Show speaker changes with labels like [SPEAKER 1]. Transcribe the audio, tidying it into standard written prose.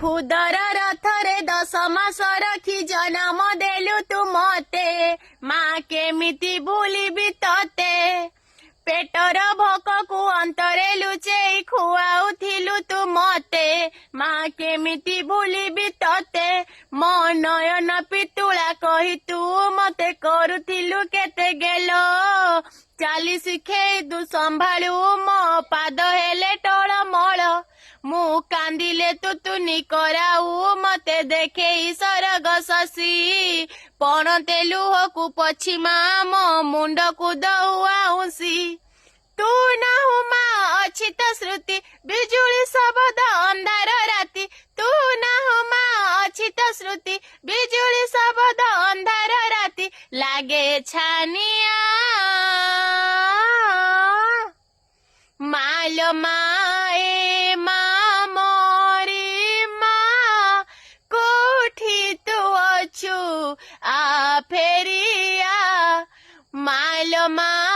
[SPEAKER 1] खुदर रथरे 10 मास रखी जन्म देलु तू मते माँ केमिति भूलिबि तते पेटर भोक को अंतरे लुचेई खुआउथिलु तू मते माँ केमिति भूलिबि तते मो नयन पितुला कही तू मते करुथिलु केते गेलो चाली शिखेई तू संभाळू मो पाद हेले टळमळ मु कांदिले तुतुनी कराऊ मते देखेई सरग शशी पणते लुहकु पछिमा मो मुंड को दौआउसी तू नाहु माँ अछि त श्रुति बिजुली शब्द अंधार राति तू नाहु माँ अछि त श्रुति बिजुली शब्द अंधार राति लागे छानिया मालो माए माँ मोरी माँ कोठी तू अछु आ फेरिया मालो माँ